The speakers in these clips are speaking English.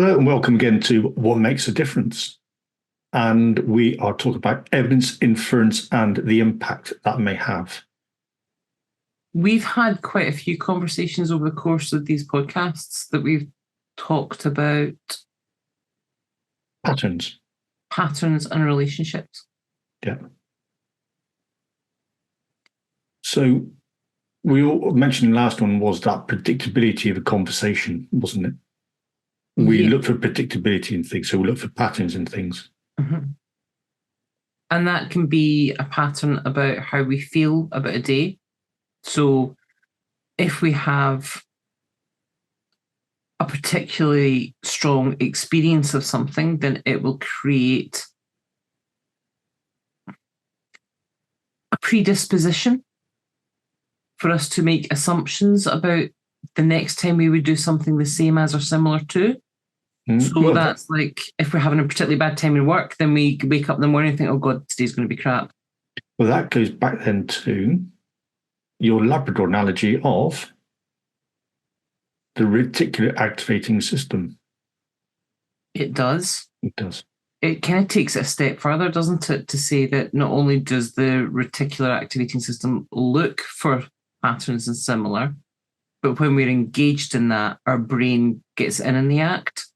Hello and welcome again to What Makes a Difference. And we are talking about evidence, inference, and the impact that may have. We've had quite a few conversations over the course of these podcasts that we've talked about Patterns. and relationships. Yeah. So we all mentioned the last one was that predictability of a conversation, wasn't it? We look for predictability in things, so we look for patterns in things. Mm-hmm. And that can be a pattern about how we feel about a day. So if we have a particularly strong experience of something, then it will create a predisposition for us to make assumptions about the next time we would do something the same as or similar to. So that's like if we're having a particularly bad time in work, then we wake up in the morning and think, oh God, today's going to be crap. Well, that goes back then to your Labrador analogy of the reticular activating system. It does. It does. It kind of takes it a step further, doesn't it, to say that not only does the reticular activating system look for patterns and similar, but when we're engaged in that, our brain gets in the act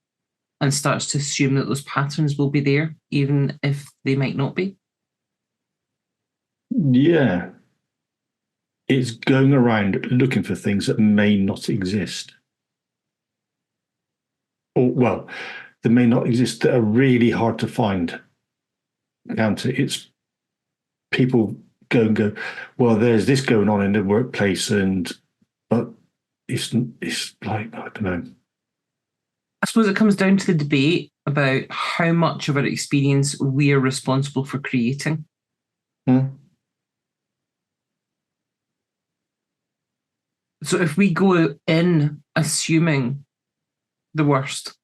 and starts to assume that those patterns will be there, even if they might not be. Yeah. It's going around looking for things that may not exist. Or, well, that may not exist, that are really hard to find. It's people go, well, there's this going on in the workplace, but it's like, I don't know. I suppose it comes down to the debate about how much of our experience we are responsible for creating. So if we go in assuming the worst,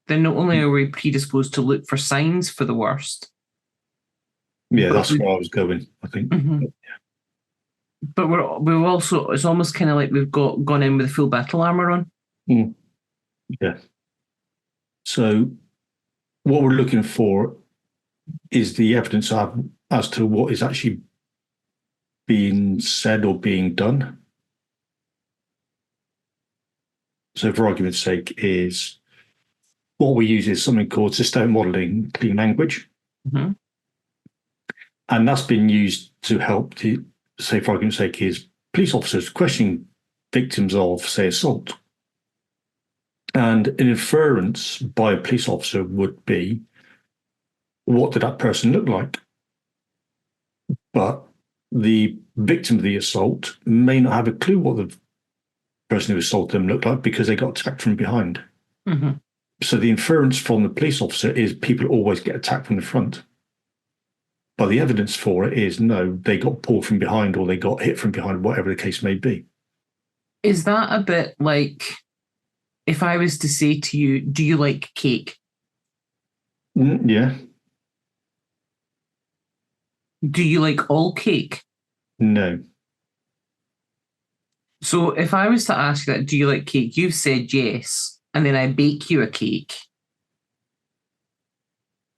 then not only are we predisposed to look for signs for the worst. Yeah, that's where I was going, I think. Mm-hmm. But we've also, it's almost kind of like we've gone in with full battle armor on. Yeah. So what we're looking for is the evidence as to what is actually being said or being done. So for argument's sake, is what we use is something called systemic modeling clean language. Mm-hmm. And that's been used to help to, say, for argument's sake, is police officers questioning victims of, say, assault. And an inference by a police officer would be, what did that person look like? But the victim of the assault may not have a clue what the person who assaulted them looked like because they got attacked from behind. Mm-hmm. So the inference from the police officer is people always get attacked from the front. But the evidence for it is no, they got pulled from behind or they got hit from behind, whatever the case may be. Is that a bit like if I was to say to you, do you like cake? Yeah. Do you like all cake? No. So if I was to ask that, do you like cake? You've said yes. And then I bake you a cake.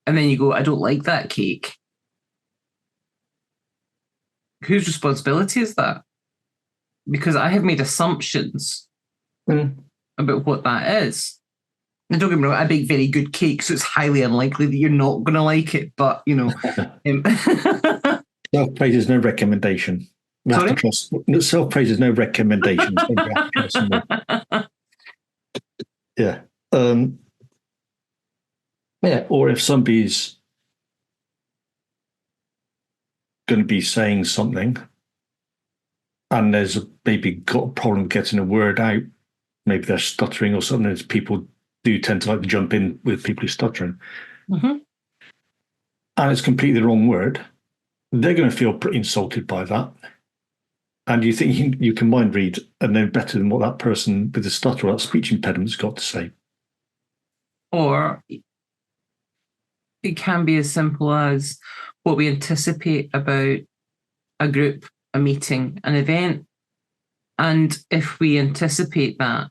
And then you go, I don't like that cake. Whose responsibility is that? Because I have made assumptions about what that is. And don't get me wrong, I bake very good cake, so it's highly unlikely that you're not going to like it. But, you know. Self-praise is no recommendation. Self-praise is no recommendation. Yeah. Yeah. Or if somebody's going to be saying something and there's maybe got a problem getting a word out, maybe they're stuttering or something, as people do tend to like to jump in with people who are stuttering. Mm-hmm. And it's completely the wrong word, they're going to feel pretty insulted by that. And you think you can mind read and know better than what that person with the stutter or that speech impediment's got to say. Or it can be as simple as what we anticipate about a group, a meeting, an event. And if we anticipate that,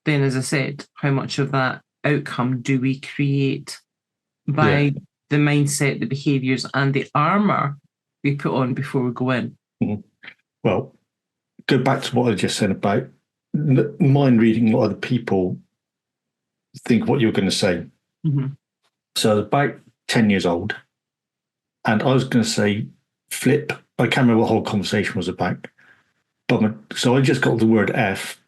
then, as I said, how much of that outcome do we create by the mindset, the behaviours, and the armour we put on before we go in? Mm-hmm. Well, go back to what I just said about mind reading what other people think what you're going to say. Mm-hmm. So I was about 10 years old, and I was going to say flip. I can't remember what the whole conversation was about. But so I just got the word F,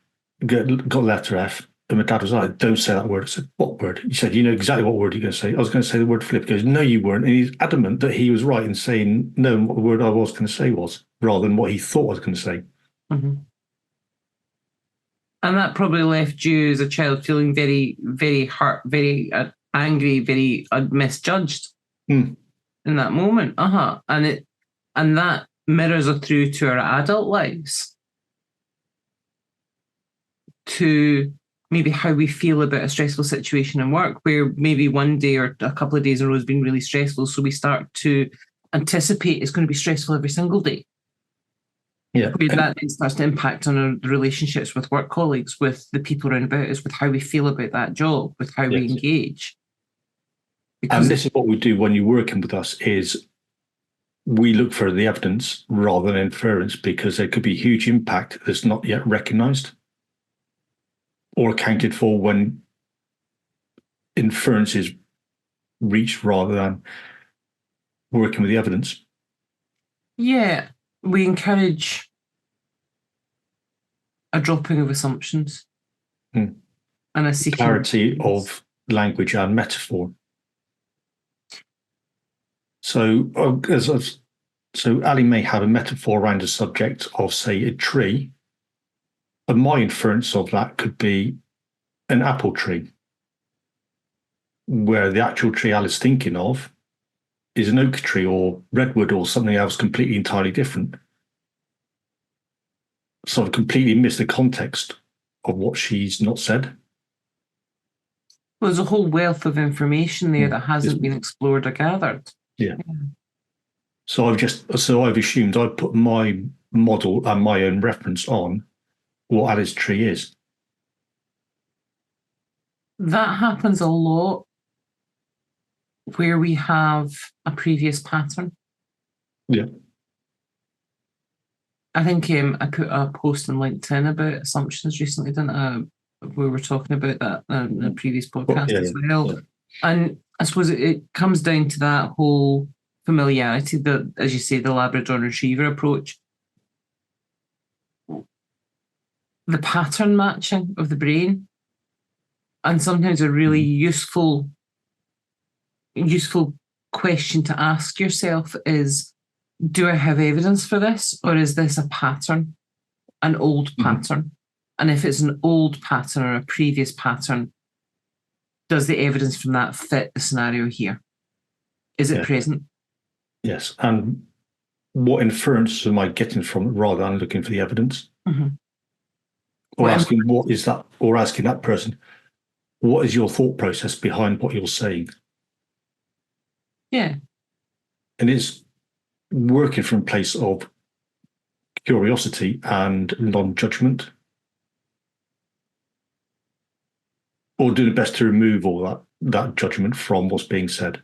got letter F, and my dad was like, "Don't say that word." I said, "What word?" He said, "You know exactly what word you're going to say." I was going to say the word flip. He goes, "No, you weren't." And he's adamant that he was right in saying no, and what the word I was going to say was, rather than what he thought I was going to say. Mm-hmm. And that probably left you as a child feeling very, very hurt, very angry, very misjudged in that moment. And that mirrors it through to our adult lives, to maybe how we feel about a stressful situation in work, where maybe one day or a couple of days in a row has been really stressful. So we start to anticipate it's going to be stressful every single day. Yeah. Where that then starts to impact on our relationships with work colleagues, with the people around about us, with how we feel about that job, with how we engage. Because and this is what we do when you're working with us is we look for the evidence rather than inference, because there could be huge impact that's not yet recognised or accounted for when inference is reached rather than working with the evidence. Yeah, we encourage a dropping of assumptions and a seeking clarity of language and metaphor. So, so Ali may have a metaphor around a subject of, say, a tree, and my inference of that could be an apple tree, where the actual tree Ali's thinking of is an oak tree or redwood or something else completely entirely different. So I've completely missed the context of what she's not said. Well, there's a whole wealth of information there that hasn't been explored or gathered. Yeah. So I've assumed I've put my model and my own reference on what Ali's tree is. That happens a lot where we have a previous pattern. Yeah. I think I put a post on LinkedIn about assumptions recently, didn't I? We were talking about that in a previous podcast as well. Yeah. And I suppose it comes down to that whole familiarity, that, as you say, the Labrador Retriever approach. The pattern matching of the brain. And sometimes a really useful question to ask yourself is, do I have evidence for this, or is this a pattern, an old pattern? And if it's an old pattern or a previous pattern, does the evidence from that fit the scenario here? Is it present? Yes. And what inference am I getting from it rather than looking for the evidence? Or asking what is that, or asking that person, what is your thought process behind what you're saying? Yeah. And it's working from a place of curiosity and non-judgment, or doing the best to remove all that judgment from what's being said.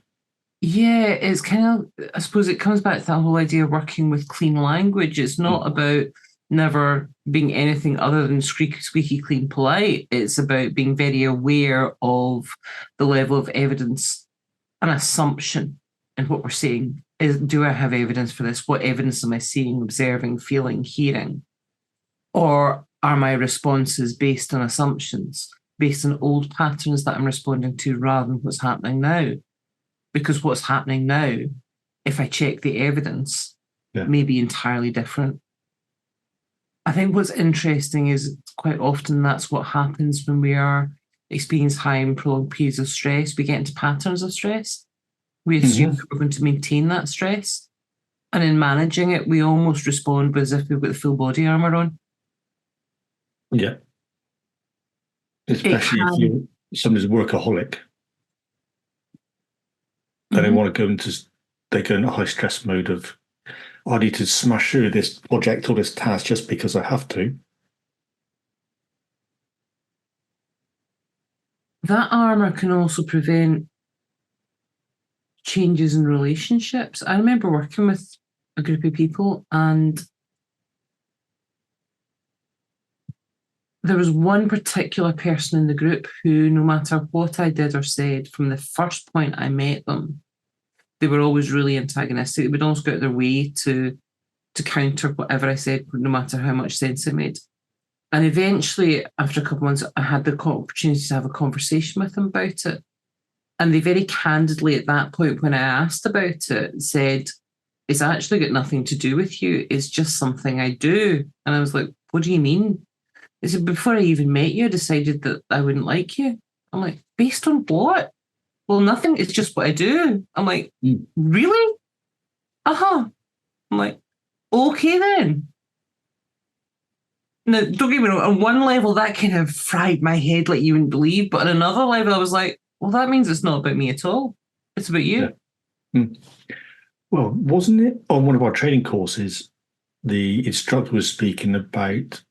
Yeah, it's kind of, I suppose it comes back to that whole idea of working with clean language. It's not about never being anything other than squeaky clean polite. It's about being very aware of the level of evidence and assumption in what we're saying. Do I have evidence for this? What evidence am I seeing, observing, feeling, hearing? Or are my responses based on assumptions, based on old patterns that I'm responding to rather than what's happening now? Because what's happening now, if I check the evidence, may be entirely different. I think what's interesting is quite often that's what happens when we are experiencing high and prolonged periods of stress. We get into patterns of stress. We assume that we're going to maintain that stress. And in managing it, we almost respond as if we've got the full body armour on. Yeah. Especially if you're somebody's a workaholic. And they want to go into high stress mode of, I need to smash through this project or this task just because I have to. that armour can also prevent changes in relationships. I remember working with a group of people, and there was one particular person in the group who, no matter what I did or said, from the first point I met them, they were always really antagonistic. They would almost go out of their way to counter whatever I said, no matter how much sense it made. And eventually, after a couple of months, I had the opportunity to have a conversation with them about it. And they very candidly, at that point, when I asked about it, said, it's actually got nothing to do with you. It's just something I do. And I was like, what do you mean? They said, before I even met you, I decided that I wouldn't like you. I'm like, based on what? Well, nothing. It's just what I do. I'm like, really? Uh-huh. I'm like, okay then. Now, don't get me wrong, on one level, that kind of fried my head like you wouldn't believe. But on another level, I was like, well, that means it's not about me at all. It's about you. Yeah. Well, wasn't it on one of our training courses, the instructor was speaking about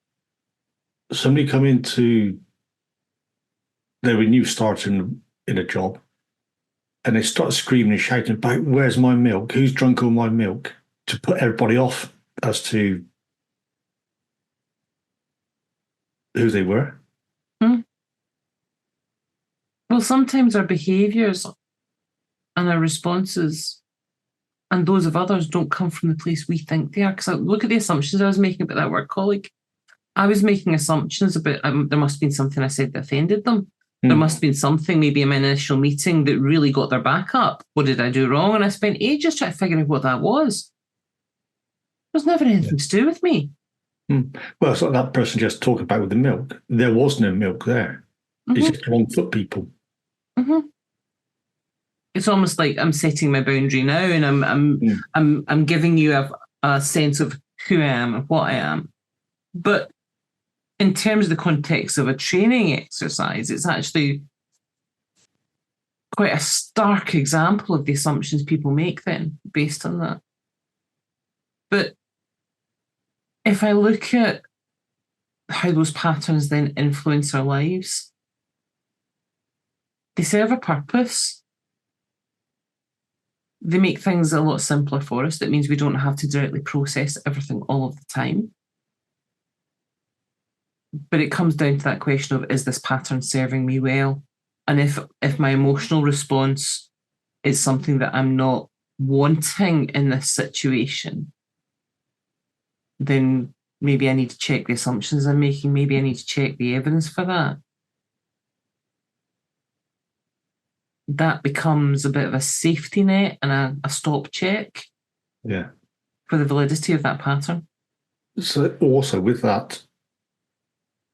somebody coming to, they were new starting in a job, and they started screaming and shouting about, where's my milk? Who's drunk all my milk? To put everybody off as to who they were. Well, sometimes our behaviours and our responses and those of others don't come from the place we think they are. Because look at the assumptions I was making about that work colleague. I was making assumptions about there must have been something I said that offended them. There must have been something, maybe in my initial meeting, that really got their back up. What did I do wrong? And I spent ages trying to figure out what that was. It was never anything to do with me. Well, it's like that person just talking about with the milk. There was no milk there. It's just wrong foot people. It's almost like I'm setting my boundary now, and I'm giving you a sense of who I am and what I am. But in terms of the context of a training exercise, it's actually quite a stark example of the assumptions people make then based on that. But if I look at how those patterns then influence our lives, they serve a purpose. They make things a lot simpler for us. That means we don't have to directly process everything all of the time. But it comes down to that question of, is this pattern serving me well? And if my emotional response is something that I'm not wanting in this situation, then maybe I need to check the assumptions I'm making. Maybe I need to check the evidence for that. That becomes a bit of a safety net and a stop check for the validity of that pattern. So also with that,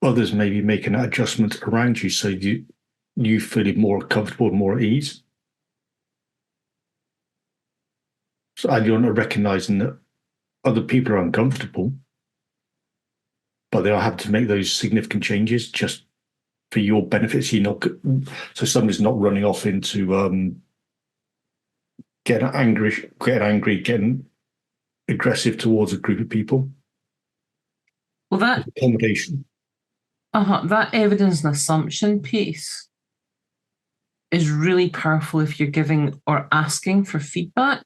others may be making an adjustment around you so you feel more comfortable, more at ease. So, and you're not recognizing that other people are uncomfortable, but they are having to make those significant changes just for your benefits. So somebody's not running off into getting angry, getting aggressive towards a group of people. Well, that accommodation. That evidence and assumption piece is really powerful if you're giving or asking for feedback.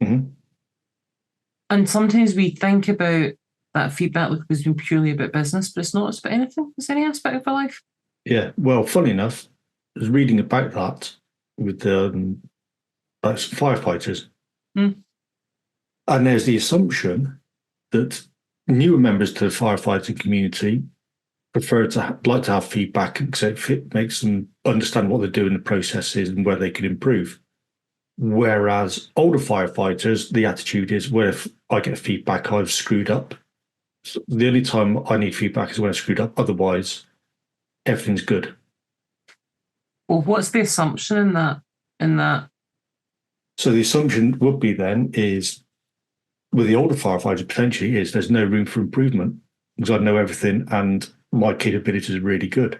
And sometimes we think about that feedback as being purely about business, but it's not. It's about anything. It's any aspect of our life. Yeah. Well, funny enough, I was reading about that with the firefighters. And there's the assumption that newer members to the firefighting community like to have feedback because it makes them understand what they're doing, the processes, and where they can improve. Whereas older firefighters, the attitude is, well, if I get feedback, I've screwed up. So the only time I need feedback is when I screwed up. Otherwise, everything's good. Well, what's the assumption in that? So the assumption would be then is, with the older firefighters, potentially is there's no room for improvement because I know everything and my capabilities are really good.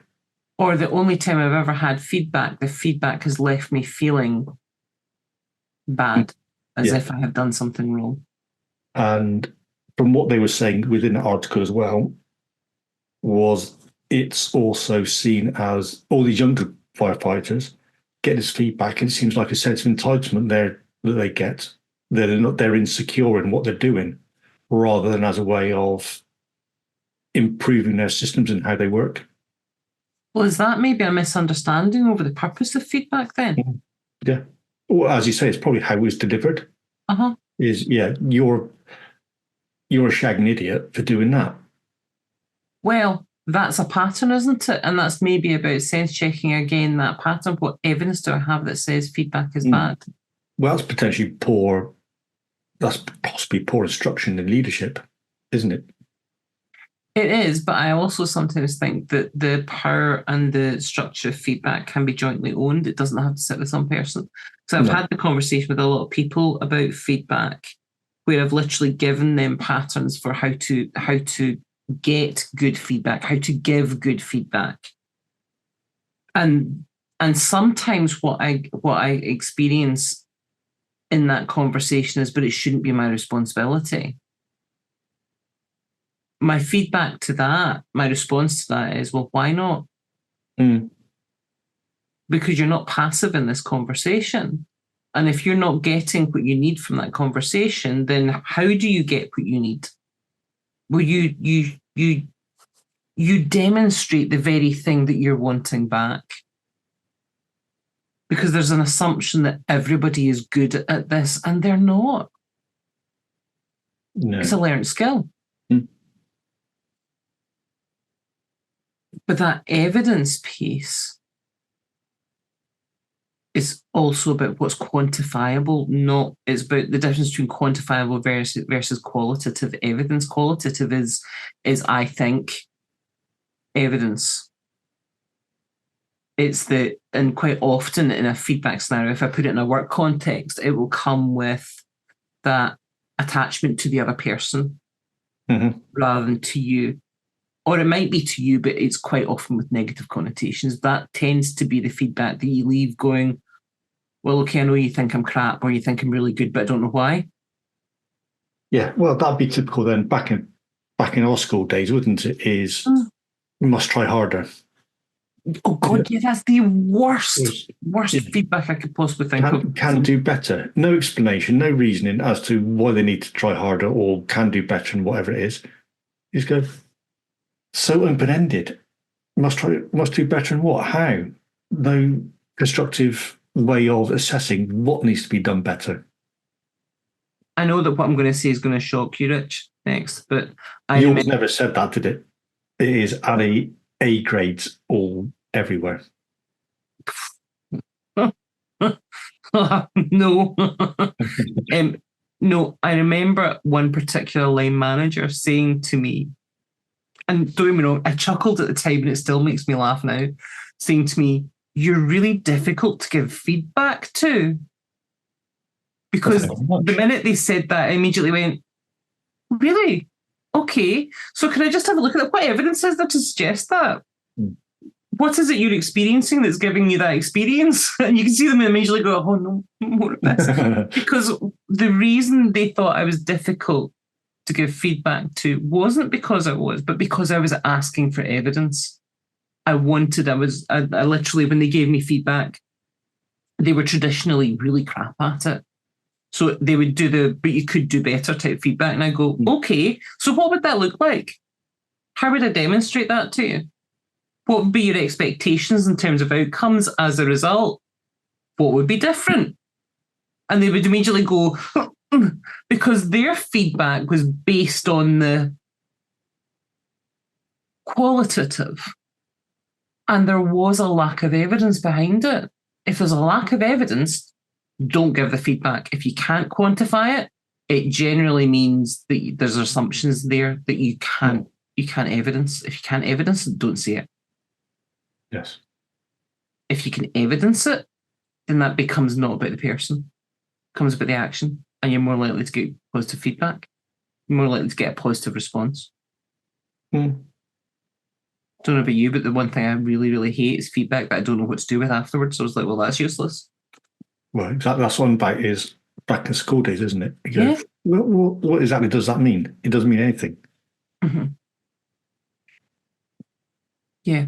Or the only time I've ever had feedback, the feedback has left me feeling bad, as if I have done something wrong. And from what they were saying within the article as well, was it's also seen as all these younger firefighters get this feedback, and it seems like a sense of entitlement there that they get. They're insecure in what they're doing, rather than as a way of improving their systems and how they work. Well, is that maybe a misunderstanding over the purpose of feedback then? Yeah. Well, as you say, it's probably how it was delivered. Uh-huh. You're a shagging idiot for doing that. Well, that's a pattern, isn't it? And that's maybe about sense checking again, that pattern. What evidence do I have that says feedback is bad? Well, that's potentially poor. That's possibly poor instruction in leadership, isn't it? It is, but I also sometimes think that the power and the structure of feedback can be jointly owned. It doesn't have to sit with some person. So I've had the conversation with a lot of people about feedback, where I've literally given them patterns for how to get good feedback, how to give good feedback. And sometimes what I experience in that conversation is, but it shouldn't be my responsibility. My feedback to that, my response to that is, well, why not? Because you're not passive in this conversation. And if you're not getting what you need from that conversation, then how do you get what you need? Well, you demonstrate the very thing that you're wanting back. Because there's an assumption that everybody is good at this, and they're not. No. It's a learned skill. But that evidence piece is also about what's quantifiable, it's about the difference between quantifiable versus qualitative evidence. Qualitative is I think, evidence. And quite often in a feedback scenario, if I put it in a work context, it will come with that attachment to the other person rather than to you. Or it might be to you, but it's quite often with negative connotations. That tends to be the feedback that you leave going, well, okay, I know you think I'm crap or you think I'm really good, but I don't know why. Yeah, well, that'd be typical then back in our school days, wouldn't it? You must try harder. Oh, God, yeah, that's the worst feedback I could possibly think of. Can do better. No explanation, no reasoning as to why they need to try harder or can do better and whatever it is. You just go, so open-ended. Must do better and what? How? No constructive way of assessing what needs to be done better. I know that what I'm going to say is going to shock you, Rich, next, but Yours never said that, did it? It is A grades all everywhere. No. No, I remember one particular line manager saying to me, and don't get me wrong, I chuckled at the time and it still makes me laugh now, saying to me, you're really difficult to give feedback to. Because the minute they said that, I immediately went, really? Okay. So can I just have a look at what evidence is there to suggest that? What is it you're experiencing that's giving you that experience? And you can see them immediately go, oh, no, more of this. Because the reason they thought I was difficult to give feedback to wasn't because I was, but because I was asking for evidence. I literally, when they gave me feedback, they were traditionally really crap at it. So they would do but you could do better type feedback. And I go, okay, so what would that look like? How would I demonstrate that to you? What would be your expectations in terms of outcomes as a result? What would be different? And they would immediately go, because their feedback was based on the qualitative. And there was a lack of evidence behind it. If there's a lack of evidence, don't give the feedback. If you can't quantify it, it generally means that there's assumptions there that you can't evidence. If you can't evidence it, don't say it. Yes. If you can evidence it, then that becomes not about the person. It becomes about the action. And you're more likely to get positive feedback. You're more likely to get a positive response. Don't know about you, but the one thing I really, really hate is feedback that I don't know what to do with afterwards. So I was like, well, that's useless. Well, exactly. That's one back in school days, isn't it? You go, what exactly does that mean? It doesn't mean anything. Yeah.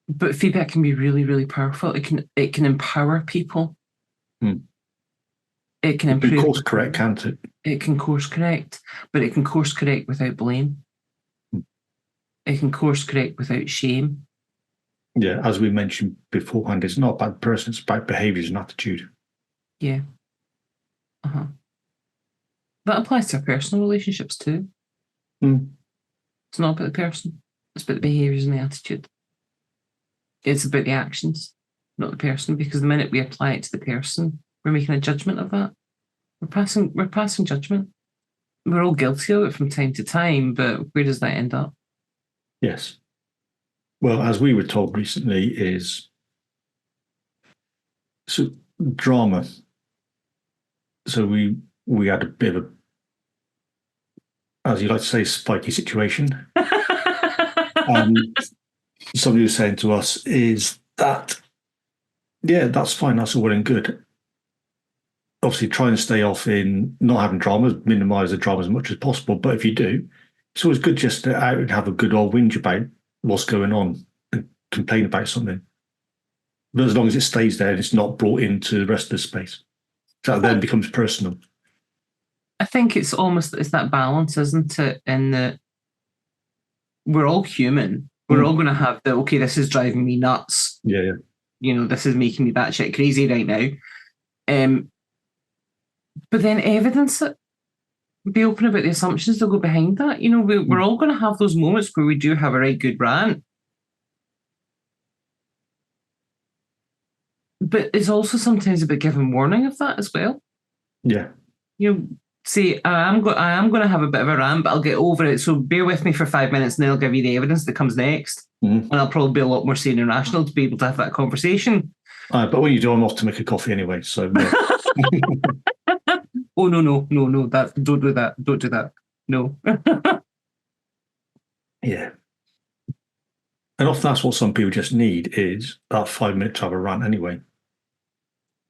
But feedback can be really, really powerful. It can empower people. It can improve. Course correct, can't it? It can course correct, but it can course correct without blame. It can course correct without shame. Yeah, as we mentioned beforehand, it's not about the person, it's about behaviours and attitude. Yeah. That applies to our personal relationships too. It's not about the person, it's about the behaviours and the attitude. It's about the actions, not the person, because the minute we apply it to the person, we're making a judgment of that. We're passing judgment. We're all guilty of it from time to time, but where does that end up? Yes. Well, as we were told recently, is drama. So we had a bit of as you like to say, spiky situation. Somebody was saying to us is that, yeah, that's fine, that's all well and good. Obviously, try and stay off in not having dramas, minimise the drama as much as possible. But if you do, it's always good just to out and have a good old whinge about what's going on and complain about something. But as long as it stays there and it's not brought into the rest of the space, that then becomes personal. I think it's that balance, isn't it? In that we're all human. We're all going to have okay, this is driving me nuts. Yeah. This is making me batshit crazy right now. But then evidence it. Be open about the assumptions that go behind that. We're all going to have those moments where we do have a right good rant. But it's also sometimes about giving warning of that as well. Yeah. Say, I am going to have a bit of a rant, but I'll get over it. So bear with me for 5 minutes and then I'll give you the evidence that comes next. And I'll probably be a lot more sane and rational to be able to have that conversation. But when you do, I'm off to make a coffee anyway. So no. Oh, no. Don't do that. Don't do that. No. Yeah. And often that's what some people just need is that 5 minutes to have a rant anyway.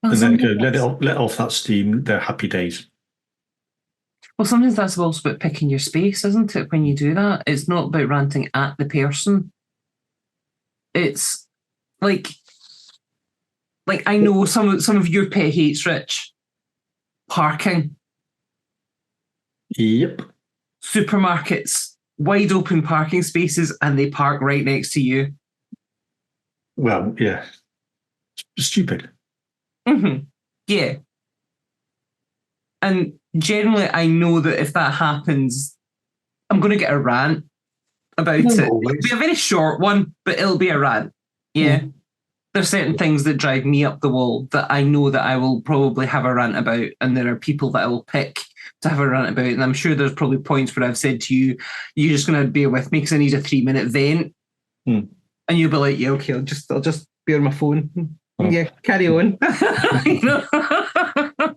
Well, and then go, let off that steam, they're happy days. Well, sometimes that's also about picking your space, isn't it? When you do that, it's not about ranting at the person. It's like I know some of your pet hates, Rich. Parking. Yep. Supermarkets, wide open parking spaces, and they park right next to you. Well, yeah. Stupid. Yeah. And generally, I know that if that happens, I'm going to get a rant about it. It'll be a very short one, but it'll be a rant. Yeah. There's certain things that drive me up the wall that I know that I will probably have a rant about, and there are people that I will pick to have a rant about. And I'm sure there's probably points where I've said to you, you're just going to bear with me because I need a 3-minute vent. And you'll be like, yeah, okay, I'll just be on my phone. Yeah, carry on.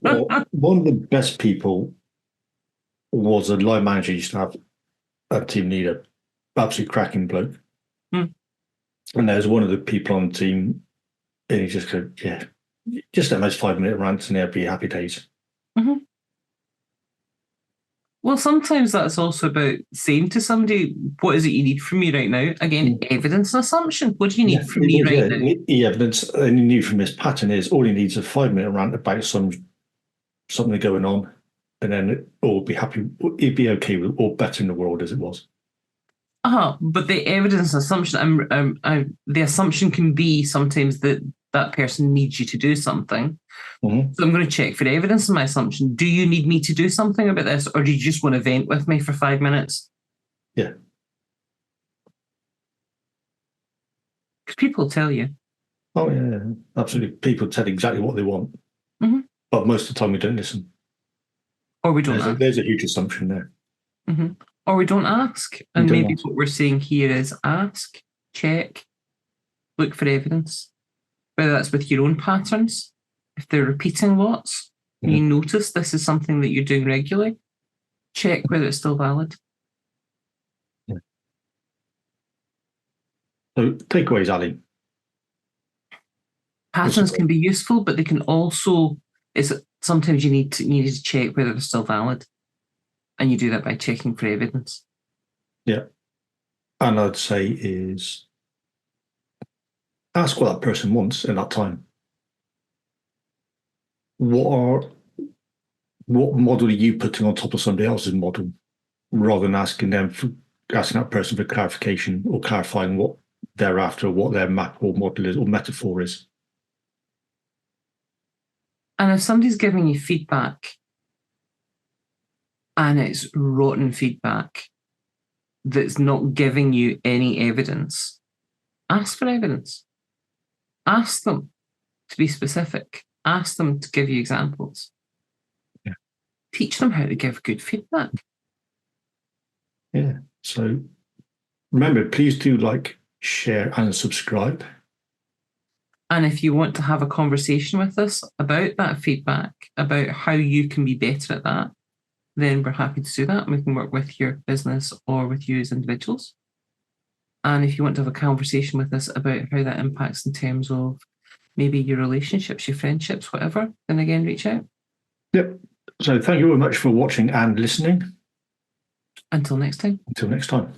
Well, one of the best people was a line manager used to have a team leader, absolutely cracking bloke. And there's one of the people on the team, and he just go, yeah, just let those 5-minute rants and they'll be happy days. Well, sometimes that's also about saying to somebody, what is it you need from me right now? Again, evidence and assumption. What do you need from me right now? The evidence and you need from this pattern is all he needs is a 5-minute rant about something going on, and then it all be happy. He'd be okay with or better in the world as it was. But the evidence and assumption, the assumption can be sometimes that person needs you to do something. So I'm going to check for evidence in my assumption. Do you need me to do something about this, or do you just want to vent with me for 5 minutes? Yeah. Because people tell you. Oh, yeah, absolutely. People tell exactly what they want. But most of the time we don't listen. Or we don't ask. There's a huge assumption there. Or we don't ask. And maybe what we're saying here is ask, check, look for evidence. Whether that's with your own patterns, if they're repeating lots, you notice this is something that you're doing regularly, check whether it's still valid. Yeah. So takeaways, Ali. Patterns can be useful, but they can also, sometimes you need to check whether they're still valid. And you do that by checking for evidence. Yeah. And I'd say is ask what that person wants in that time. What model are you putting on top of somebody else's model, rather than asking that person for clarification or clarifying what they're after, what their map or model is or metaphor is. And if somebody's giving you feedback and it's rotten feedback that's not giving you any evidence, ask for evidence. Ask them to be specific. Ask them to give you examples. Yeah. Teach them how to give good feedback. Yeah. So remember, please do like, share, and subscribe. And if you want to have a conversation with us about that feedback, about how you can be better at that, then we're happy to do that. And we can work with your business or with you as individuals. And if you want to have a conversation with us about how that impacts in terms of maybe your relationships, your friendships, whatever, then again, reach out. Yep. So thank you very much for watching and listening. Until next time. Until next time.